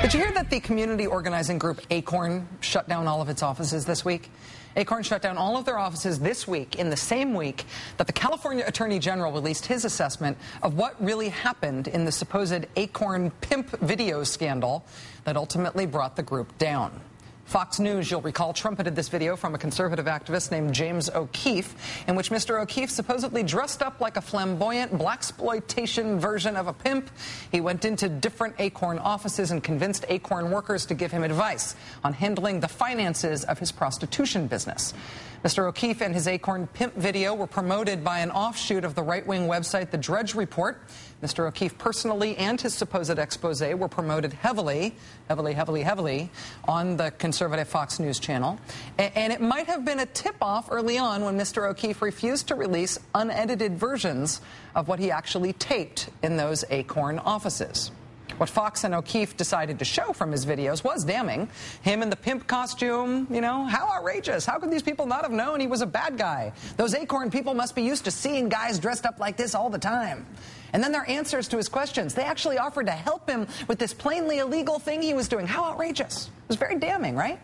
Did you hear that the community organizing group Acorn shut down all of its offices this week? Acorn shut down all of their offices this week, in the same week that the California Attorney General released his assessment of what really happened in the supposed Acorn pimp video scandal that ultimately brought the group down. Fox News, you'll recall, trumpeted this video from a conservative activist named James O'Keefe, in which Mr. O'Keefe supposedly dressed up like a flamboyant blaxploitation version of a pimp. He went into different Acorn offices and convinced Acorn workers to give him advice on handling the finances of his prostitution business. Mr. O'Keefe and his Acorn pimp video were promoted by an offshoot of the right-wing website The Drudge Report. Mr. O'Keefe personally and his supposed expose were promoted heavily on the conservative Fox News channel. And it might have been a tip-off early on when Mr. O'Keefe refused to release unedited versions of what he actually taped in those Acorn offices. What Fox and O'Keefe decided to show from his videos was damning. Him in the pimp costume, you know, how outrageous. How could these people not have known he was a bad guy? Those Acorn people must be used to seeing guys dressed up like this all the time. And then their answers to his questions. They actually offered to help him with this plainly illegal thing he was doing. How outrageous. It was very damning, right?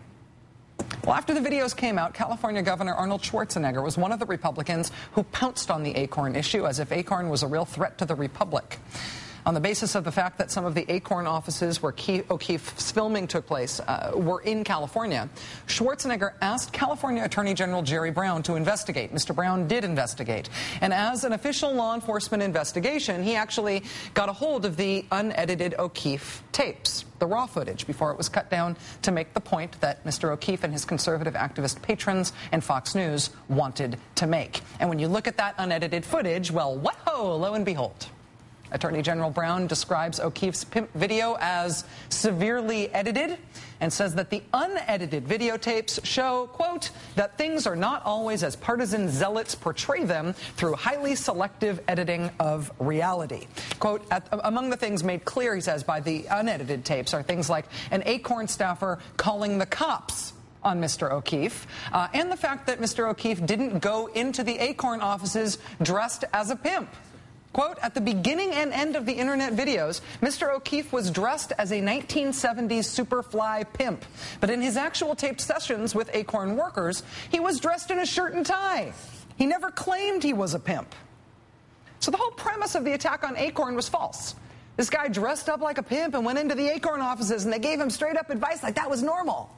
Well, after the videos came out, California Governor Arnold Schwarzenegger was one of the Republicans who pounced on the Acorn issue as if Acorn was a real threat to the Republic. On the basis of the fact that some of the Acorn offices where O'Keefe's filming took place were in California, Schwarzenegger asked California Attorney General Jerry Brown to investigate. Mr. Brown did investigate. And as an official law enforcement investigation, he actually got a hold of the unedited O'Keefe tapes, the raw footage, before it was cut down to make the point that Mr. O'Keefe and his conservative activist patrons and Fox News wanted to make. And when you look at that unedited footage, well, whoa, lo and behold. Attorney General Brown describes O'Keefe's pimp video as severely edited and says that the unedited videotapes show, quote, that things are not always as partisan zealots portray them through highly selective editing of reality. Quote, among the things made clear, he says, by the unedited tapes are things like an Acorn staffer calling the cops on Mr. O'Keefe, and the fact that Mr. O'Keefe didn't go into the Acorn offices dressed as a pimp. Quote, at the beginning and end of the internet videos, Mr. O'Keefe was dressed as a 1970s Superfly pimp. But in his actual taped sessions with Acorn workers, he was dressed in a shirt and tie. He never claimed he was a pimp. So the whole premise of the attack on Acorn was false. This guy dressed up like a pimp and went into the Acorn offices and they gave him straight up advice like that was normal.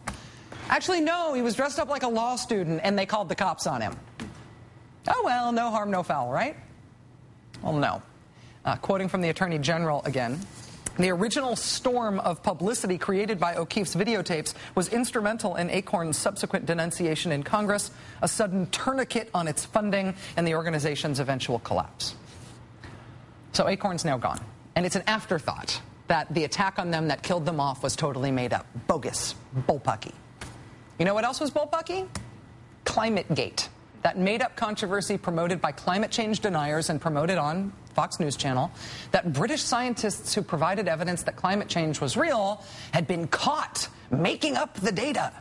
Actually, no, he was dressed up like a law student and they called the cops on him. Oh, well, no harm, no foul, right? Well, no. Quoting from the Attorney General again, the original storm of publicity created by O'Keefe's videotapes was instrumental in Acorn's subsequent denunciation in Congress, a sudden tourniquet on its funding, and the organization's eventual collapse. So Acorn's now gone, and it's an afterthought that the attack on them that killed them off was totally made up. Bogus. Bull-pucky. You know what else was bull-pucky? ClimateGate. That made-up controversy promoted by climate change deniers and promoted on Fox News Channel, that British scientists who provided evidence that climate change was real had been caught making up the data.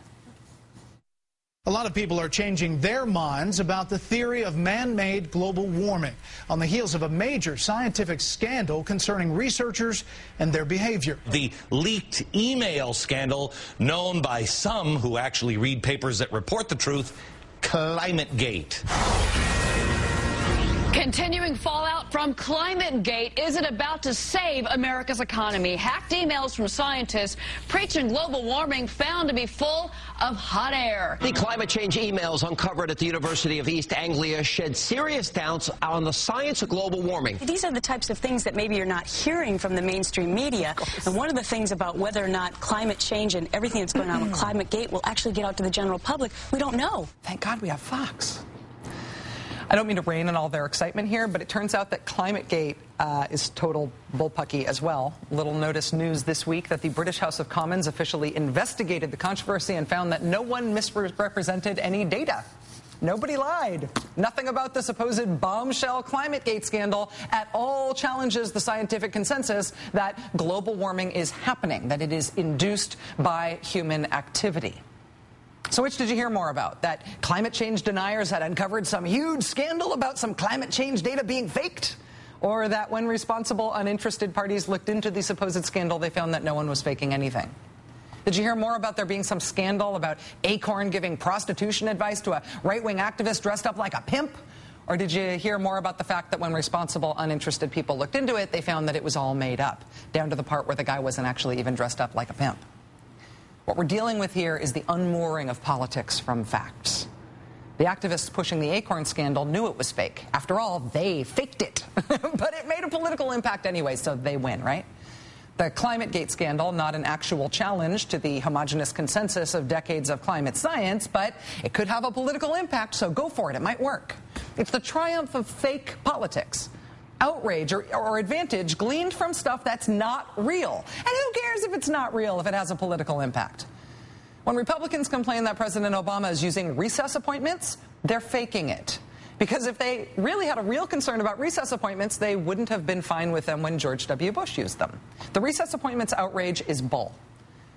A lot of people are changing their minds about the theory of man-made global warming on the heels of a major scientific scandal concerning researchers and their behavior. The leaked email scandal, known by some who actually read papers that report the truth, ClimateGate. Continuing fallout from ClimateGate. Is it about to save America's economy? Hacked emails from scientists preaching global warming found to be full of hot air. The climate change emails uncovered at the University of East Anglia shed serious doubts on the science of global warming. These are the types of things that maybe you're not hearing from the mainstream media. And one of the things about whether or not climate change and everything that's going on with ClimateGate will actually get out to the general public, we don't know. Thank God we have Fox. I don't mean to rain on all their excitement here, but it turns out that ClimateGate is total bullpucky as well. Little notice news this week that the British House of Commons officially investigated the controversy and found that no one misrepresented any data. Nobody lied. Nothing about the supposed bombshell ClimateGate scandal at all challenges the scientific consensus that global warming is happening, that it is induced by human activity. So which did you hear more about? That climate change deniers had uncovered some huge scandal about some climate change data being faked? Or that when responsible, uninterested parties looked into the supposed scandal, they found that no one was faking anything? Did you hear more about there being some scandal about Acorn giving prostitution advice to a right-wing activist dressed up like a pimp? Or did you hear more about the fact that when responsible, uninterested people looked into it, they found that it was all made up, down to the part where the guy wasn't actually even dressed up like a pimp? What we're dealing with here is the unmooring of politics from facts. The activists pushing the Acorn scandal knew it was fake. After all, they faked it. But it made a political impact anyway, so they win, right? The ClimateGate scandal, not an actual challenge to the homogenous consensus of decades of climate science, but it could have a political impact, so go for it. It might work. It's the triumph of fake politics. Outrage or advantage gleaned from stuff that's not real. And who cares if it's not real if it has a political impact? When Republicans complain that President Obama is using recess appointments, they're faking it. Because if they really had a real concern about recess appointments, they wouldn't have been fine with them when George W. Bush used them. The recess appointments outrage is bull.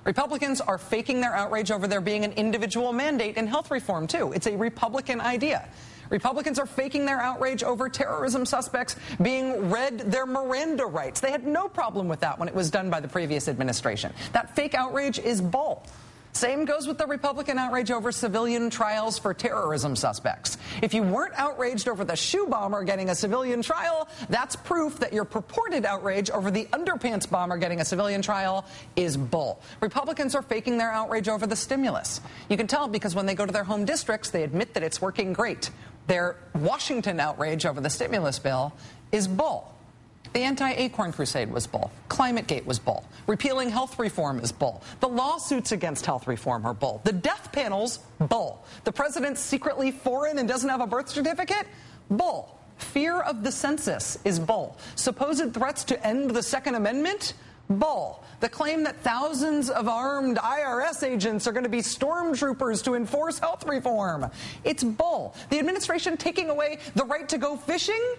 Republicans are faking their outrage over there being an individual mandate in health reform, too. It's a Republican idea. Republicans are faking their outrage over terrorism suspects being read their Miranda rights. They had no problem with that when it was done by the previous administration. That fake outrage is bull. Same goes with the Republican outrage over civilian trials for terrorism suspects. If you weren't outraged over the shoe bomber getting a civilian trial, that's proof that your purported outrage over the underpants bomber getting a civilian trial is bull. Republicans are faking their outrage over the stimulus. You can tell because when they go to their home districts, they admit that it's working great. Their Washington outrage over the stimulus bill is bull. The anti-Acorn crusade was bull. ClimateGate was bull. Repealing health reform is bull. The lawsuits against health reform are bull. The death panels, bull. The president's secretly foreign and doesn't have a birth certificate, bull. Fear of the census is bull. Supposed threats to end the Second Amendment, bull. The claim that thousands of armed IRS agents are going to be stormtroopers to enforce health reform, it's bull. The administration taking away the right to go fishing,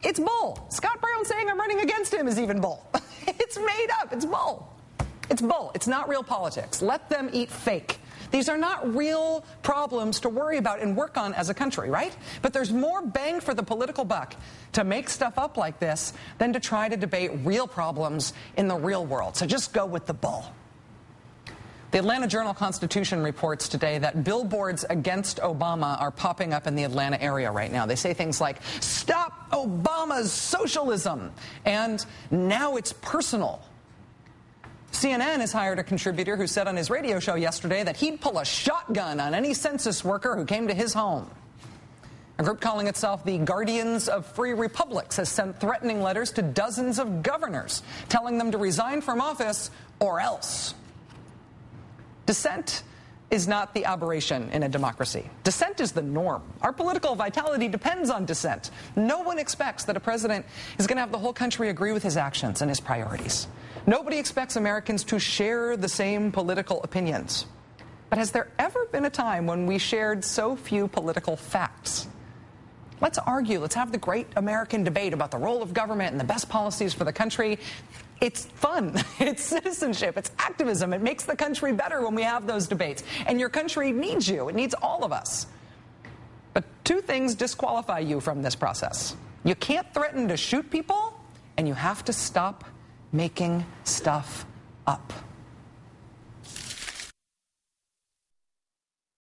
it's bull. Scott Brown saying I'm running against him is even bull. It's made up. It's bull. It's bull. It's not real politics. Let them eat fake. These are not real problems to worry about and work on as a country, right? But there's more bang for the political buck to make stuff up like this than to try to debate real problems in the real world. So just go with the bull. The Atlanta Journal-Constitution reports today that billboards against Obama are popping up in the Atlanta area right now. They say things like, "Stop Obama's socialism," and "Now it's personal." CNN has hired a contributor who said on his radio show yesterday that he'd pull a shotgun on any census worker who came to his home. A group calling itself the Guardians of Free Republics has sent threatening letters to dozens of governors, telling them to resign from office or else. Dissent is not the aberration in a democracy. Dissent is the norm. Our political vitality depends on dissent. No one expects that a president is going to have the whole country agree with his actions and his priorities. Nobody expects Americans to share the same political opinions. But has there ever been a time when we shared so few political facts? Let's argue. Let's have the great American debate about the role of government and the best policies for the country. It's fun. It's citizenship. It's activism. It makes the country better when we have those debates. And your country needs you. It needs all of us. But two things disqualify you from this process. You can't threaten to shoot people, and you have to stop making stuff up.